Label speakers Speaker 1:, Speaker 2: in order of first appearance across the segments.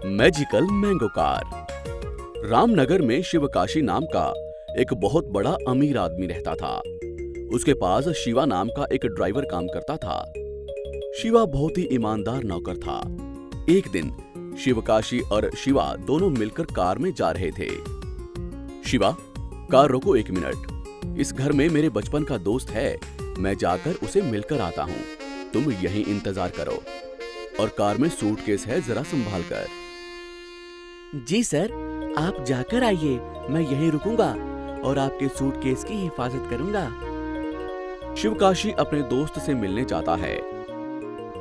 Speaker 1: Magical mango car. Ramnagar में शिवकाशी नाम का एक बहुत बड़ा अमीर आदमी रहता था। उसके पास शिवा नाम का एक ड्राइवर काम करता था। शिवा बहुत ही ईमानदार नौकर था। एक दिन शिवकाशी और शिवा दोनों मिलकर कार में जा रहे थे। शिवा, कार रोको 1 मिनट। इस घर में मेरे बचपन का दोस्त है, मैं जाकर उसे मिलकर आता हूँ। तुम यहीं इंतजार करो और कार में सूटकेस है, जरा संभाल कर।
Speaker 2: जी सर, आप जाकर आइए, मैं यहीं रुकूंगा और आपके सूटकेस की हिफाजत करूंगा।
Speaker 1: शिवकाशी अपने दोस्त से मिलने जाता है।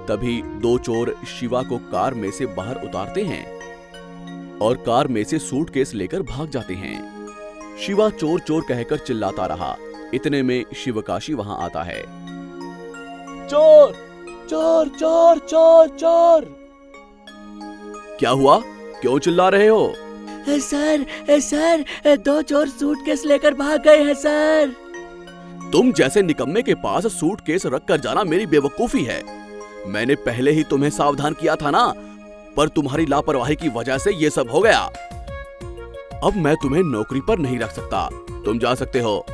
Speaker 1: तभी 2 चोर शिवा को कार में से बाहर उतारते हैं और कार में से सूटकेस लेकर भाग जाते हैं। शिवा चोर चोर कहकर चिल्लाता रहा। इतने में शिवकाशी वहां आता है।
Speaker 2: चोर चोर चोर चोर चोर।
Speaker 1: क्या हुआ, क्यों चिल्ला रहे हो?
Speaker 2: सर 2 चोर सूटकेस लेकर भाग गए हैं सर।
Speaker 1: तुम जैसे निकम्मे के पास सूटकेस रखकर जाना मेरी बेवकूफी है। मैंने पहले ही तुम्हें सावधान किया था ना, पर तुम्हारी लापरवाही की वजह से ये सब हो गया। अब मैं तुम्हें नौकरी पर नहीं रख सकता, तुम जा सकते हो।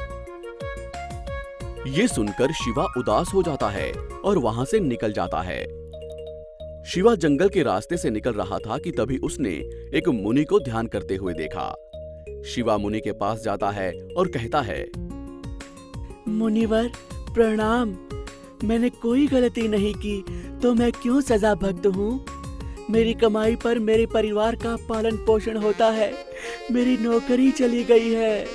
Speaker 1: ये सुनकर शिवा उदास हो जाता है और वहां से निकल जाता है। शिवा जंगल के रास्ते से निकल रहा था कि तभी उसने एक मुनि को ध्यान करते हुए देखा। शिवा मुनि के पास जाता है और कहता है,
Speaker 2: मुनिवर प्रणाम, मैंने कोई गलती नहीं की तो मैं क्यों सजा भक्त हूँ? मेरी कमाई पर मेरे परिवार का पालन पोषण होता है, मेरी नौकरी चली गई है।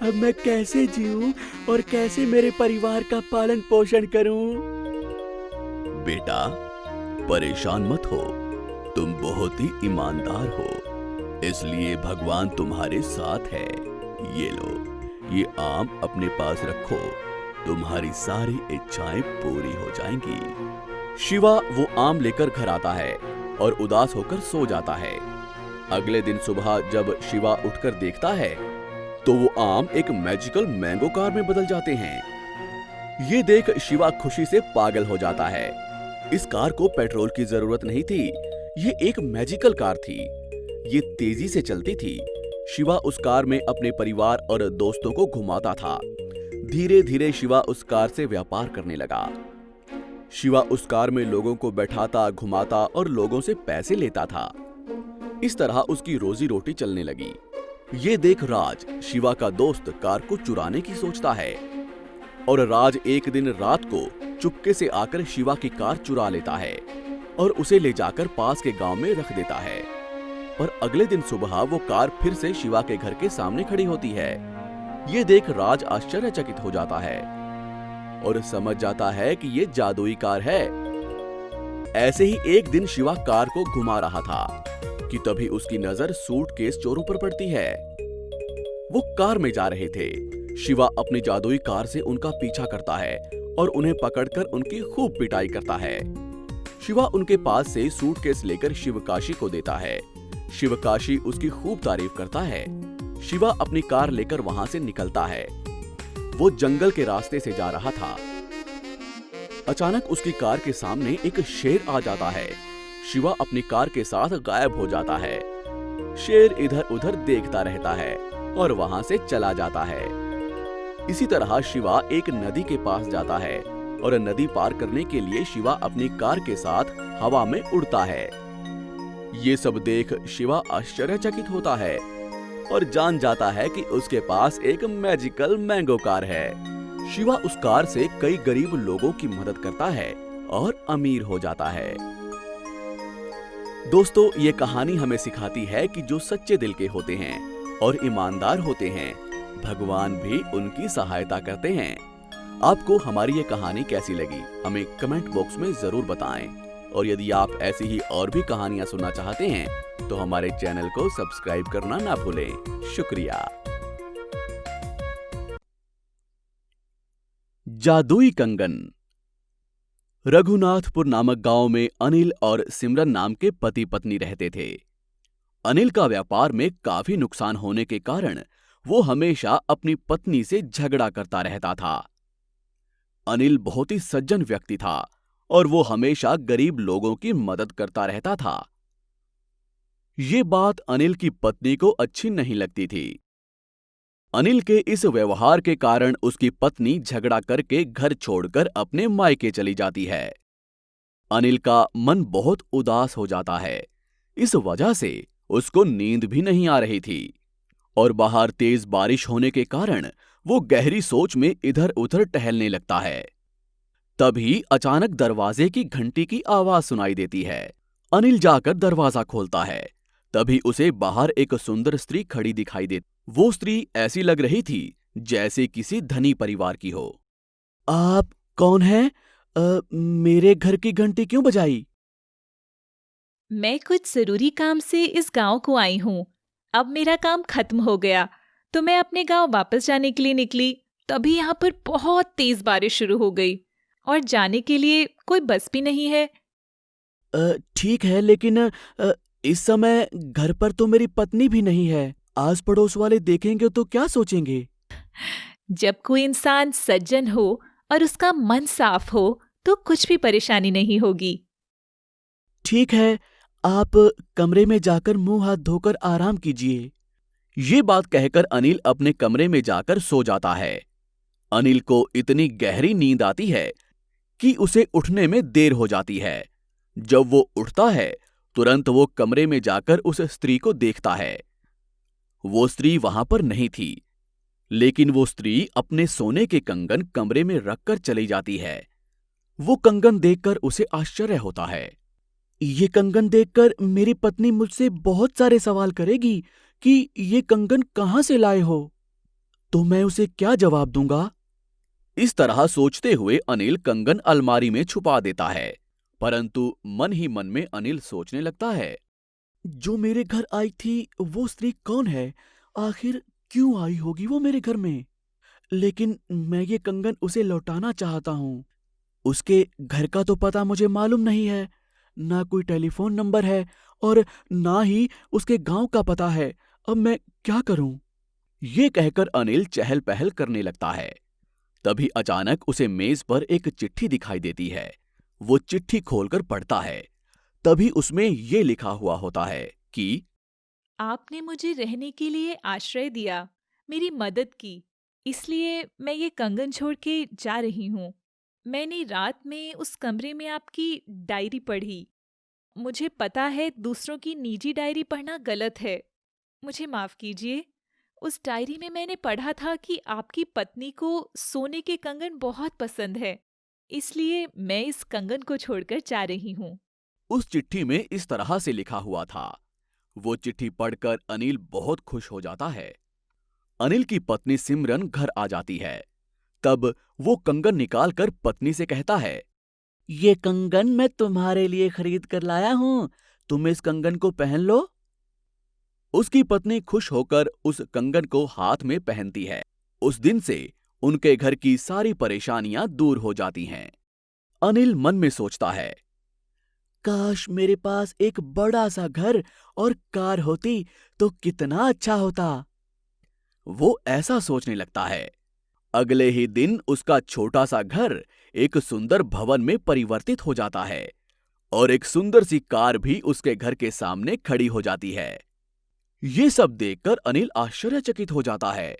Speaker 2: अब मैं कैसे जीऊं और कैसे मेरे परिवार का पालन पोषण करूं?
Speaker 1: बेटा, परेशान मत हो, तुम बहुत ही ईमानदार हो, इसलिए भगवान तुम्हारे साथ है। ये लो, ये आम अपने पास रखो, तुम्हारी सारी इच्छाएं पूरी हो जाएंगी। शिवा वो आम लेकर घर आता है और उदास होकर सो जाता है। अगले दिन सुबह जब शिवा उठकर देखता है तो वो आम एक मैजिकल मैंगो कार में बदल जाते हैं। ये देख शिवा खुशी से पागल हो जाता है। इस कार को पेट्रोल की जरूरत नहीं थी, ये एक मैजिकल कार थी। ये तेजी से चलती थी। शिवा उस कार में अपने परिवार और दोस्तों को घुमाता था। धीरे धीरे शिवा उस कार से व्यापार करने लगा। शिवा उस कार में लोगों को बैठाता, घुमाता और लोगों से पैसे लेता था। इस तरह उसकी रोजी रोटी चलने लगी। ये देख राज, शिवा का दोस्त, कार को चुराने की सोचता है और राज एक दिन रात को चुपके से आकर शिवा की कार चुरा लेता है और उसे ले जाकर पास के गांव में रख देता है। पर अगले दिन सुबह वो कार फिर से शिवा के घर के सामने खड़ी होती है। ये देख राज आश्चर्यचकित हो जाता है और समझ जाता है कि ये जादुई कार है। ऐसे ही एक दिन शिवा कार को घुमा रहा था कि तभी उसकी नजर सूटकेस चोरों पर पड़ती है। वो कार में जा रहे थे। शिवा अपनी जादुई कार से उनका पीछा करता है और उन्हें पकड़कर उनकी खूब पिटाई करता है। शिवा उनके पास से सूटकेस लेकर शिवकाशी को देता है। शिवकाशी उसकी खूब तारीफ करता है। शिवा अपनी कार लेकर वहां से निकलता है। वो जंगल के रास्ते से जा रहा था। अचानक उसकी कार के सामने एक शेर आ जाता है। शिवा अपनी कार के साथ गायब हो जाता है। शेर इधर उधर देखता रहता है और वहां से चला जाता है। इसी तरह शिवा एक नदी के पास जाता है और नदी पार करने के लिए शिवा अपनी कार के साथ हवा में उड़ता है। ये सब देख शिवा आश्चर्यचकित होता है और जान जाता है कि उसके पास एक मैजिकल मैंगो कार है। शिवा उस कार से कई गरीब लोगों की मदद करता है और अमीर हो जाता है। दोस्तों, ये कहानी हमें सिखाती है कि जो सच्चे दिल के होते हैं और ईमानदार होते हैं, भगवान भी उनकी सहायता करते हैं। आपको हमारी ये कहानी कैसी लगी, हमें कमेंट बॉक्स में जरूर बताएं। और यदि आप ऐसी ही और भी कहानियां सुनना चाहते हैं तो हमारे चैनल को सब्सक्राइब करना ना भूलें। शुक्रिया। जादुई कंगन। रघुनाथपुर नामक गांव में अनिल और सिमरन नाम के पति पत्नी रहते थे। अनिल का व्यापार में काफी नुकसान होने के कारण वो हमेशा अपनी पत्नी से झगड़ा करता रहता था। अनिल बहुत ही सज्जन व्यक्ति था और वो हमेशा गरीब लोगों की मदद करता रहता था। ये बात अनिल की पत्नी को अच्छी नहीं लगती थी। अनिल के इस व्यवहार के कारण उसकी पत्नी झगड़ा करके घर छोड़कर अपने मायके चली जाती है। अनिल का मन बहुत उदास हो जाता है। इस वजह से उसको नींद भी नहीं आ रही थी और बाहर तेज बारिश होने के कारण वो गहरी सोच में इधर उधर टहलने लगता है। तभी अचानक दरवाजे की घंटी की आवाज सुनाई देती है। अनिल जाकर दरवाजा खोलता है। तभी उसे बाहर एक सुंदर स्त्री खड़ी दिखाई देती। वो स्त्री ऐसी लग रही थी जैसे किसी धनी परिवार की हो। आप कौन हैं? मेरे घर की घंटी क्यों बजाई?
Speaker 3: मैं कुछ जरूरी काम से इस गांव को आई हूँ। अब मेरा काम खत्म हो गया तो मैं अपने गांव वापस जाने के लिए निकली। तभी यहाँ पर बहुत तेज बारिश शुरू हो गई और जाने के लिए कोई बस भी नहीं है।
Speaker 2: ठीक है, लेकिन इस समय घर पर तो मेरी पत्नी भी नहीं है। आस पड़ोस वाले देखेंगे तो क्या सोचेंगे?
Speaker 3: जब कोई इंसान सज्जन हो और उसका मन साफ हो तो कुछ भी परेशानी नहीं होगी।
Speaker 2: ठीक है, आप कमरे में जाकर मुंह हाथ धोकर आराम कीजिए।
Speaker 1: ये बात कहकर अनिल अपने कमरे में जाकर सो जाता है। अनिल को इतनी गहरी नींद आती है कि उसे उठने में देर हो जाती है। जब वो उठता है तुरंत वो कमरे में जाकर उस स्त्री को देखता है। वो स्त्री वहां पर नहीं थी, लेकिन वो स्त्री अपने सोने के कंगन कमरे में रखकर चली जाती है। वो कंगन देखकर उसे आश्चर्य होता है।
Speaker 2: ये कंगन देखकर मेरी पत्नी मुझसे बहुत सारे सवाल करेगी कि ये कंगन कहाँ से लाए हो। तो मैं उसे क्या जवाब दूंगा?
Speaker 1: इस तरह सोचते हुए अनिल कंगन अलमारी में छुपा देता है, परंतु मन ही मन में अनिल सोचने लगता है,
Speaker 2: जो मेरे घर आई थी वो स्त्री कौन है? आखिर क्यों आई होगी वो मेरे घर में? लेकिन मैं ये कंगन उसे लौटाना चाहता हूँ। उसके घर का तो पता मुझे मालूम नहीं है, ना कोई टेलीफोन नंबर है और ना ही उसके गांव का पता है। अब मैं क्या करूं?
Speaker 1: ये कहकर अनिल चहल पहल करने लगता है। तभी अचानक उसे मेज पर एक चिट्ठी दिखाई देती है। वो चिट्ठी खोलकर पढ़ता है। तभी उसमें ये लिखा हुआ होता है कि
Speaker 3: आपने मुझे रहने के लिए आश्रय दिया, मेरी मदद की, इसलिए मैं ये कंगन छोड़ के जा रही हूँ। मैंने रात में उस कमरे में आपकी डायरी पढ़ी। मुझे पता है दूसरों की निजी डायरी पढ़ना गलत है। मुझे माफ कीजिए। उस डायरी में मैंने पढ़ा था कि आपकी पत्नी को सोने के कंगन बहुत पसंद है, इसलिए मैं इस कंगन को छोड़कर जा रही हूँ।
Speaker 1: उस चिट्ठी में इस तरह से लिखा हुआ था। वो चिट्ठी पढ़कर अनिल बहुत खुश हो जाता है। अनिल की पत्नी सिमरन घर आ जाती है। तब वो कंगन निकालकर पत्नी से कहता है,
Speaker 2: ये कंगन मैं तुम्हारे लिए खरीद कर लाया हूँ, तुम इस कंगन को पहन लो।
Speaker 1: उसकी पत्नी खुश होकर उस कंगन को हाथ में पहनती है। उस दिन से उनके घर की सारी परेशानियां दूर हो जाती हैं। अनिल मन में सोचता है,
Speaker 2: काश मेरे पास एक बड़ा सा घर और कार होती तो कितना अच्छा होता।
Speaker 1: वो ऐसा सोचने लगता है। अगले ही दिन उसका छोटा सा घर एक सुंदर भवन में परिवर्तित हो जाता है और एक सुंदर सी कार भी उसके घर के सामने खड़ी हो जाती है। ये सब देखकर अनिल आश्चर्यचकित हो जाता है।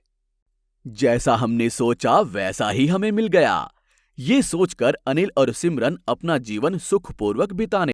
Speaker 1: जैसा हमने सोचा वैसा ही हमें मिल गया। ये सोचकर अनिल और सिमरन अपना जीवन सुखपूर्वक बिताने